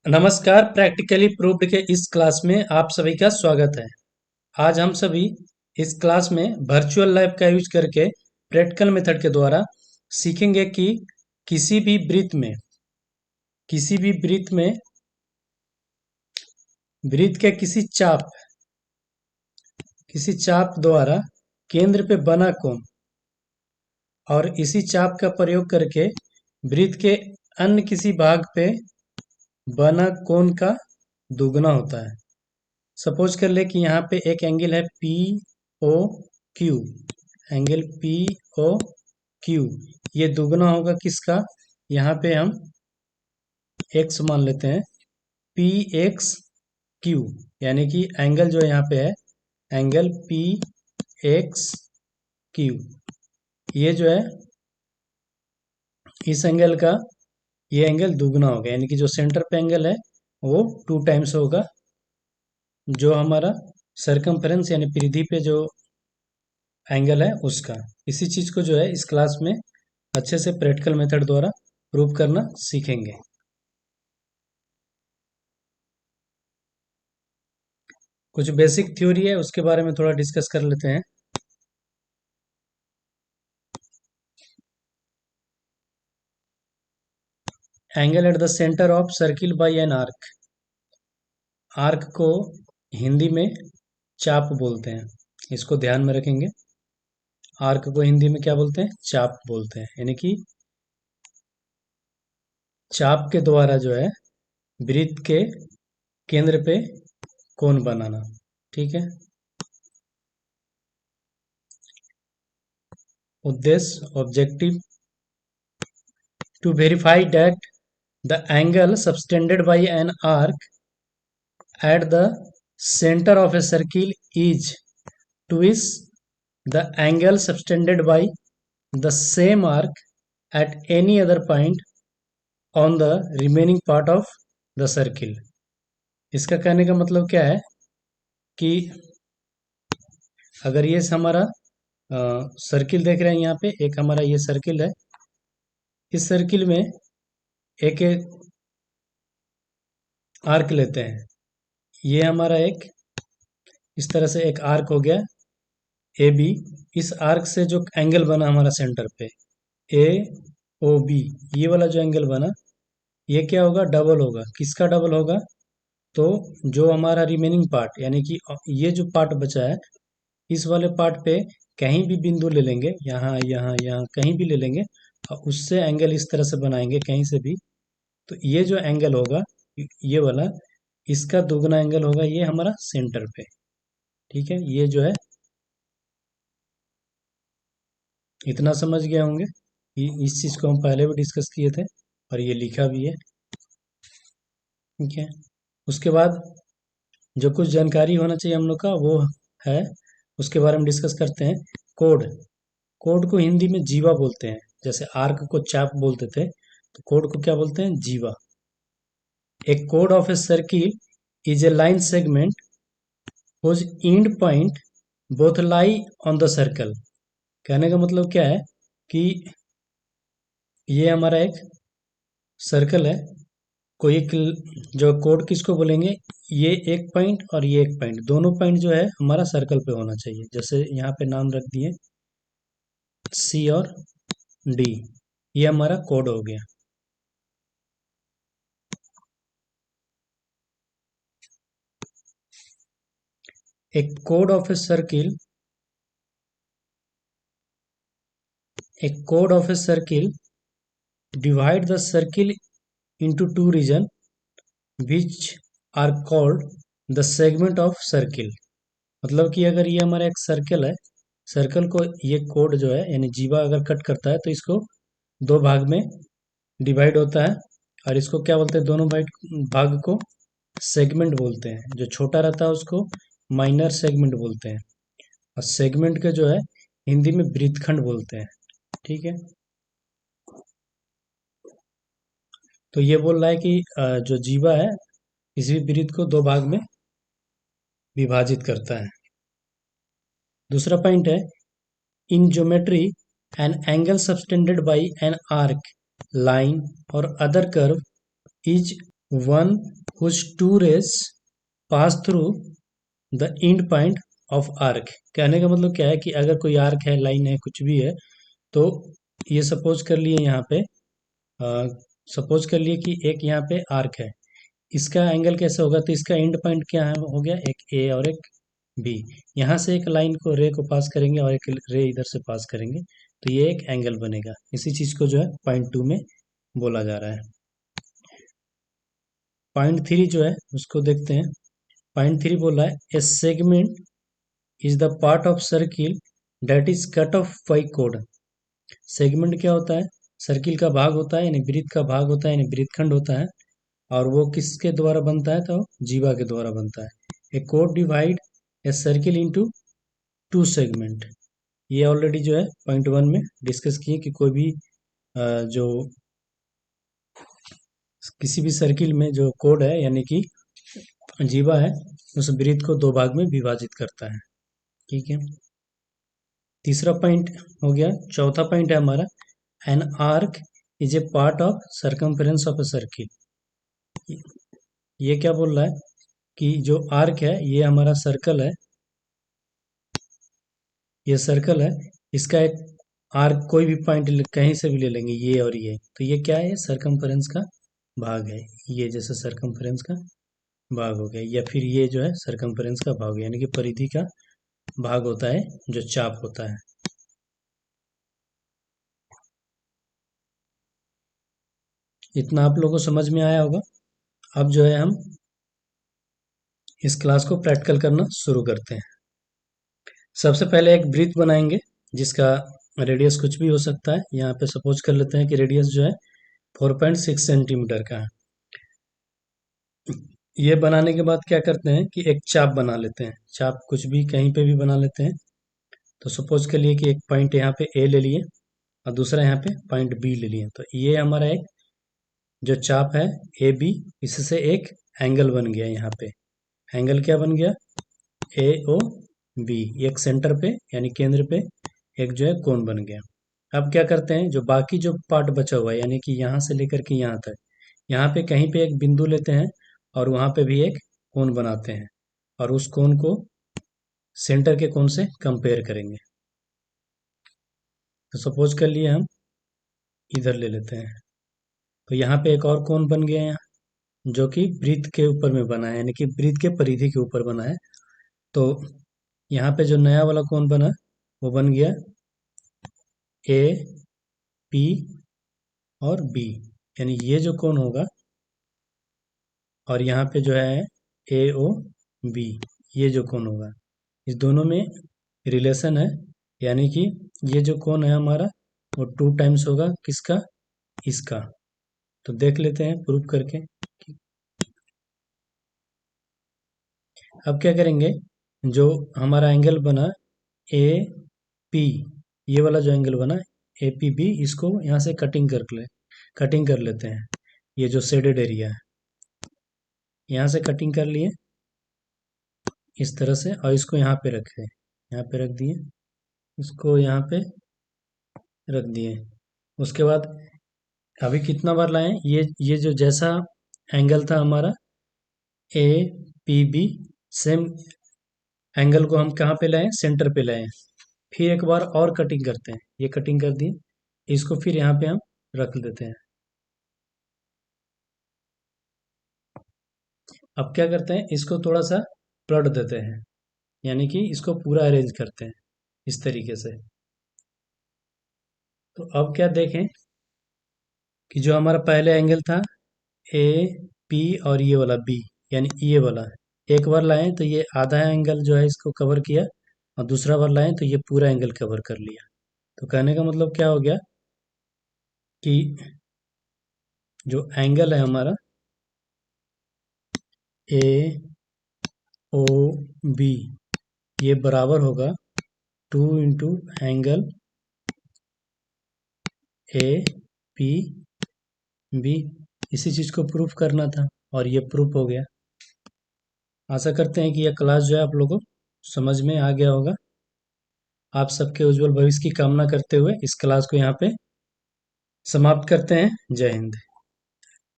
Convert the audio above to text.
नमस्कार। Practically proved के इस क्लास में आप सभी का स्वागत है। आज हम सभी इस क्लास में वर्चुअल लैब का यूज करके प्रैक्टिकल मेथड के द्वारा सीखेंगे कि किसी भी वृत्त के किसी चाप द्वारा केंद्र पे बना कोण और इसी चाप का प्रयोग करके वृत्त के अन्य किसी भाग पे बना कोण का दुगना होता है। सपोज कर ले कि यहाँ पे एक एंगल है P O Q, angle P O Q, ये दुगना होगा किसका? यहाँ पे हम एक्स मान लेते हैं, पी एक्स क्यू, यानी कि एंगल जो यहाँ पे है एंगल पी एक्स क्यू, ये जो है इस एंगल का ये एंगल दुगना होगा, यानी कि जो सेंटर पे एंगल है वो 2 टाइम्स होगा जो हमारा सरकमफेरेंस यानी परिधि पे जो एंगल है उसका। इसी चीज को जो है इस क्लास में अच्छे से प्रैक्टिकल मेथड द्वारा प्रूव करना सीखेंगे। कुछ बेसिक थ्योरी है उसके बारे में थोड़ा डिस्कस कर लेते हैं। Angle at the centre of circle by an arc, arc को हिंदी में चाप बोलते हैं, इसको ध्यान में रखेंगे। आर्क को हिंदी में क्या बोलते हैं? चाप बोलते हैं, यानी कि चाप के द्वारा जो है वृत्त के केंद्र पे कोण बनाना। ठीक है, उद्देश्य objective to verify that the angle subtended by an arc at the center of a circle is twice the angle subtended by the same arc at any other point on the remaining part of the circle। इसका कहने का मतलब क्या है कि अगर ये हमारा सर्किल देख रहे हैं, यहाँ पे एक हमारा ये सर्किल है, इस सर्किल में एक आर्क लेते हैं, ये हमारा एक इस तरह से एक आर्क हो गया ए बी। इस आर्क से जो एंगल बना हमारा सेंटर पे ए ओ बी, ये वाला जो एंगल बना ये क्या होगा? डबल होगा। किसका डबल होगा? तो जो हमारा रिमेनिंग पार्ट यानी कि ये जो पार्ट बचा है इस वाले पार्ट पे कहीं भी बिंदु ले लेंगे, यहाँ यहाँ यहाँ कहीं भी ले लेंगे और उससे एंगल इस तरह से बनाएंगे कहीं से भी, तो ये जो एंगल होगा ये वाला, इसका दुगना एंगल होगा ये हमारा सेंटर पे। ठीक है, ये जो है इतना समझ गए होंगे। इस चीज को हम पहले भी डिस्कस किए थे और ये लिखा भी है। ठीक है, उसके बाद जो कुछ जानकारी होना चाहिए हम लोग का वो है, उसके बारे में डिस्कस करते हैं। कोड, कोड को हिंदी में जीवा बोलते हैं। जैसे आर्क को चाप बोलते थे तो कोड को क्या बोलते हैं? जीवा। ए कोड of a circle is a line segment whose end point both lie on the circle। कहने का मतलब क्या है कि ये हमारा एक सर्कल है, कोई एक जो कोड किसको बोलेंगे? ये एक पॉइंट और ये एक पॉइंट, दोनों पॉइंट जो है हमारा सर्कल पे होना चाहिए। जैसे यहाँ पे नाम रख दिए सी और डी, ये हमारा कोड हो गया। एक कोड ऑफ ए सर्किल, एक code of a circle divide the circle into two region which are called the segment of circle। मतलब कि अगर ये हमारा एक सर्कल है, सर्कल को ये कोड जो है यानी जीवा अगर कट करता है तो इसको दो भाग में डिवाइड होता है और इसको क्या बोलते हैं? दोनों भाग को सेगमेंट बोलते हैं। जो छोटा रहता है उसको माइनर सेगमेंट बोलते हैं और सेगमेंट के जो है हिंदी में वृत्तखंड बोलते हैं। ठीक है, तो ये बोल रहा है कि जो जीवा है इसी वृत्त को दो भाग में विभाजित करता है। दूसरा पॉइंट है, in geometry an angle subtended by an arc, line और other curve is one whose two rays pass through the end point of arc. कहने का मतलब क्या है कि अगर कोई आर्क है, लाइन है, कुछ भी है, तो ये सपोज कर लिए यहाँ पे, सपोज कर लिए कि एक यहाँ पे आर्क है, इसका एंगल कैसे होगा, तो इसका एंड पॉइंट क्या है, हो गया एक ए और एक बी। यहाँ से एक लाइन को, रे को पास करेंगे और एक रे इधर से पास करेंगे, तो ये एक एंगल बनेगा। इसी चीज को जो है पॉइंट टू में बोला जा रहा है। पॉइंट थ्री जो है उसको देखते हैं। पॉइंट थ्री बोला है a segment is the part of circle that is cut off by कोड। सेगमेंट क्या होता है, सर्किल का भाग होता है, यानी वृत्त का भाग होता है, यानी वृत्तखंड होता है, और वो किसके द्वारा बनता है, तो जीवा के द्वारा बनता है। ए कोड divide a circle into two segment. ये ऑलरेडी जो है पॉइंट वन में डिस्कस किए कि कोई भी जो किसी भी सर्किल में जो कोड है, यानी कि जीवा है, उस वृत्त को दो भाग में विभाजित करता है। ठीक है, तीसरा पॉइंट हो गया। चौथा पॉइंट है हमारा, an arc is a part of circumference of a circle. ये क्या बोल रहा है कि जो आर्क है ये हमारा सर्कल है, ये सर्कल है, इसका एक आर्क कोई भी पॉइंट कहीं से भी ले लेंगे, ये और ये, तो ये क्या है, सरकमफेरेंस का भाग है। ये जैसे सरकमफेरेंस का भाग हो गया, या फिर ये जो है सरकमफेरेंस का भाग, यानी कि परिधि का भाग होता है, जो चाप होता है। इतना आप लोगों को समझ में आया होगा। अब जो है हम इस क्लास को प्रैक्टिकल करना शुरू करते हैं। सबसे पहले एक वृत्त बनाएंगे जिसका रेडियस कुछ भी हो सकता है। यहाँ पे सपोज कर लेते हैं कि रेडियस जो है 4.6 सेंटीमीटर का है। ये बनाने के बाद क्या करते हैं कि एक चाप बना लेते हैं। चाप कुछ भी कहीं पे भी बना लेते हैं। तो सपोज कर लिए कि एक पॉइंट यहाँ पे ए ले लिए और दूसरा यहाँ पे पॉइंट बी ले लिए, तो ये हमारा एक जो चाप है ए बी, इससे एक एंगल बन गया। यहाँ पे एंगल क्या बन गया, ए ओ बी। एक सेंटर पे यानी केंद्र पे एक जो है कोण बन गया। अब क्या करते हैं, जो बाकी जो पार्ट बचा हुआ है, यानी कि यहाँ से लेकर के यहाँ तक, यहाँ पे कहीं पे एक बिंदु लेते हैं और वहाँ पे भी एक कोण बनाते हैं, और उस कोण को सेंटर के कोण से कंपेयर करेंगे। तो सपोज कर लिए हम इधर ले लेते हैं, तो यहाँ पे एक और कोण बन गया यहाँ, जो कि वृत्त के ऊपर में बना है, यानी कि वृत्त के परिधि के ऊपर बना है। तो यहाँ पे जो नया वाला कोण बना वो बन गया ए पी और बी, यानी ये जो कोण होगा, और यहाँ पे जो है ए ओ बी, ये जो कोण होगा, इस दोनों में रिलेशन है, यानी कि ये जो कोण है हमारा वो 2 टाइम्स होगा किसका, इसका। तो देख लेते हैं प्रूफ करके। अब क्या करेंगे, जो हमारा एंगल बना ए पी, ये वाला जो एंगल बना ए पी बी, इसको यहाँ से कटिंग कर लेते हैं। ये जो शेडेड एरिया है यहाँ से कटिंग कर लिए इस तरह से, और इसको यहाँ पे रखे, यहाँ पे रख दिए, इसको यहाँ पे रख दिए। उसके बाद अभी कितना बार लाएं, ये जो जैसा एंगल था हमारा A P B, same angle को हम कहाँ पे लाएं, सेंटर पे लाएं। फिर एक बार और कटिंग करते हैं, ये कटिंग कर दिए, इसको फिर यहाँ पे हम रख देते हैं। अब क्या करते हैं, इसको थोड़ा सा पलट देते हैं, यानी कि इसको पूरा अरेंज करते हैं इस तरीके से। तो अब क्या देखें कि जो हमारा पहले एंगल था ए पी और ये वाला बी, यानी ये वाला, एक बार लाएं तो ये आधा एंगल जो है इसको कवर किया, और दूसरा बार लाएं तो ये पूरा एंगल कवर कर लिया। तो कहने का मतलब क्या हो गया कि जो एंगल है हमारा ए ओ बी, ये बराबर होगा 2 into angle A P B. इसी चीज को प्रूफ करना था और ये प्रूफ हो गया। आशा करते हैं कि यह क्लास जो है आप लोगों को समझ में आ गया होगा। आप सबके उज्जवल भविष्य की कामना करते हुए इस क्लास को यहाँ पे समाप्त करते हैं। जय हिंद।